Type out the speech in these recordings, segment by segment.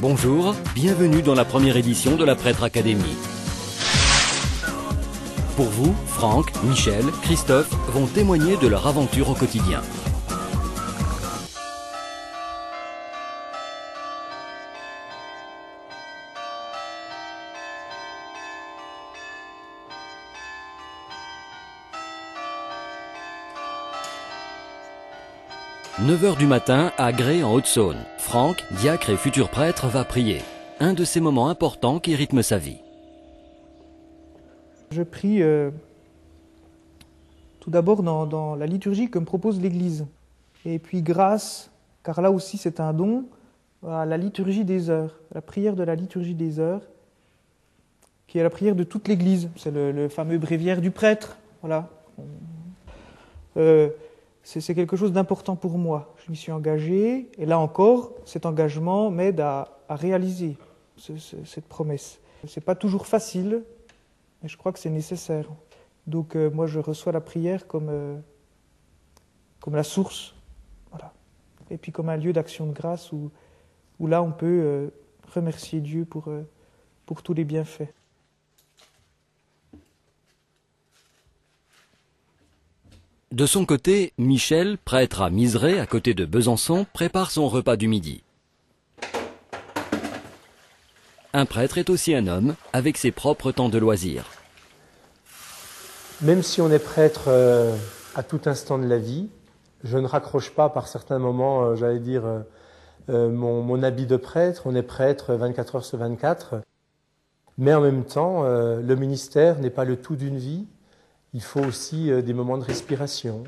Bonjour, bienvenue dans la première édition de la Prêtre Académie. Pour vous, Franck, Michel, Christophe vont témoigner de leur aventure au quotidien. « 9h du matin, à Grès, en Haute-Saône. Franck, diacre et futur prêtre, va prier. Un de ces moments importants qui rythment sa vie. Je prie tout d'abord dans la liturgie que me propose l'Église. Et puis grâce, car là aussi c'est un don, à la liturgie des heures, la prière de la liturgie des heures, qui est la prière de toute l'Église. C'est le fameux bréviaire du prêtre. Voilà. C'est quelque chose d'important pour moi. Je m'y suis engagé, et là encore, cet engagement m'aide à réaliser cette promesse. C'est pas toujours facile, mais je crois que c'est nécessaire. Donc moi, je reçois la prière comme la source, voilà. Et puis comme un lieu d'action de grâce où là, on peut remercier Dieu pour tous les bienfaits. De son côté, Michel, prêtre à Miserey, à côté de Besançon, prépare son repas du midi. Un prêtre est aussi un homme, avec ses propres temps de loisirs. Même si on est prêtre à tout instant de la vie, je ne raccroche pas par certains moments, mon habit de prêtre. On est prêtre 24 heures sur 24. Mais en même temps, le ministère n'est pas le tout d'une vie. Il faut aussi des moments de respiration.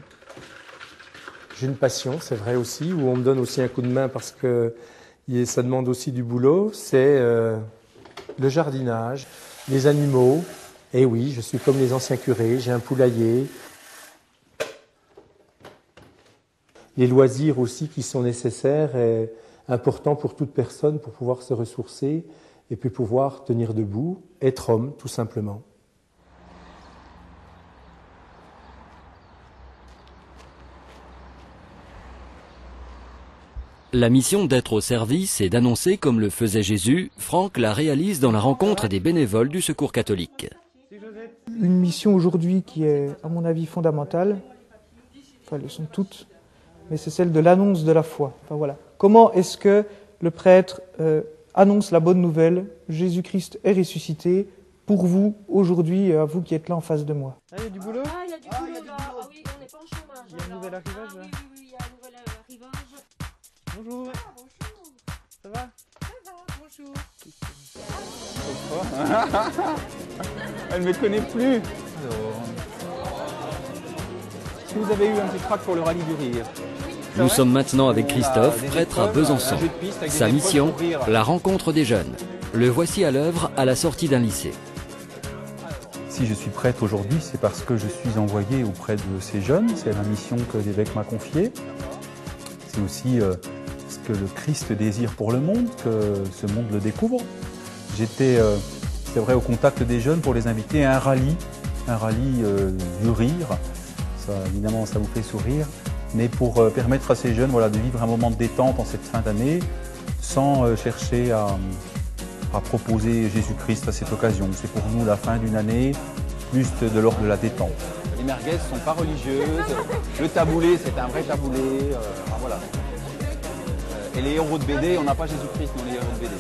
J'ai une passion, c'est vrai aussi, où on me donne aussi un coup de main parce que ça demande aussi du boulot. C'est le jardinage, les animaux. Et oui, je suis comme les anciens curés, j'ai un poulailler. Les loisirs aussi qui sont nécessaires et importants pour toute personne pour pouvoir se ressourcer et puis pouvoir tenir debout, être homme tout simplement. La mission d'être au service et d'annoncer comme le faisait Jésus, Franck la réalise dans la rencontre des bénévoles du Secours catholique. Une mission aujourd'hui qui est, à mon avis, fondamentale, enfin, elles sont toutes, mais c'est celle de l'annonce de la foi. Enfin, voilà. Comment est-ce que le prêtre annonce la bonne nouvelle, Jésus-Christ est ressuscité, pour vous, aujourd'hui, à vous qui êtes là en face de moi. Ah, il y a du boulot ? Ah, il y a du boulot là. Ah oui, on n'est pas en chômage. Il y a un nouvel arrivage là ? Oui, il y a un nouvel arrivage. Bonjour. Ah, bonjour. Ça va ? Ça va, bonjour. Elle ne me connaît plus. Si vous avez eu un petit crack pour le rallye du rire. Nous sommes maintenant avec Christophe, prêtre à Besançon. Sa mission, la rencontre des jeunes. Le voici à l'œuvre à la sortie d'un lycée. Si je suis prêtre aujourd'hui, c'est parce que je suis envoyé auprès de ces jeunes. C'est la mission que l'évêque m'a confiée. C'est aussi ce que le Christ désire pour le monde, que ce monde le découvre. J'étais, c'est vrai, au contact des jeunes pour les inviter à un rallye du rire. Ça, évidemment, ça vous fait sourire. Mais pour permettre à ces jeunes de vivre un moment de détente en cette fin d'année, sans chercher à proposer Jésus-Christ à cette occasion. C'est pour nous la fin d'une année, plus de l'ordre de la détente. Les merguez ne sont pas religieuses. Le taboulé, c'est un vrai taboulé. Voilà. Et les héros de BD, on n'a pas Jésus-Christ, mais les héros de BD.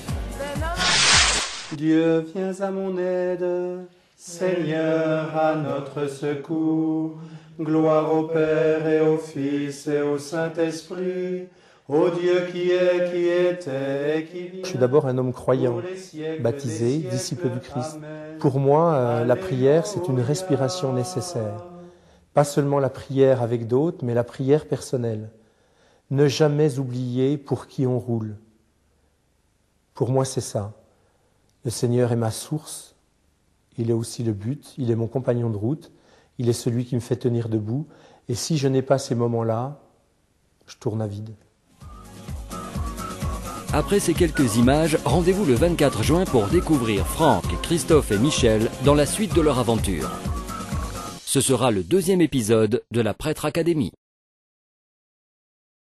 Dieu, viens à mon aide, Seigneur, à notre secours. Gloire au Père et au Fils et au Saint-Esprit, ô Dieu qui est, qui était et qui vient. Je suis d'abord un homme croyant, baptisé, disciple du Christ. Pour moi, la prière, c'est une respiration nécessaire. Pas seulement la prière avec d'autres, mais la prière personnelle. Ne jamais oublier pour qui on roule. Pour moi, c'est ça. Le Seigneur est ma source, il est aussi le but, il est mon compagnon de route, il est celui qui me fait tenir debout. Et si je n'ai pas ces moments-là, je tourne à vide. Après ces quelques images, rendez-vous le 24 juin pour découvrir Franck, Christophe et Michel dans la suite de leur aventure. Ce sera le 2e épisode de la Prêtre Académie.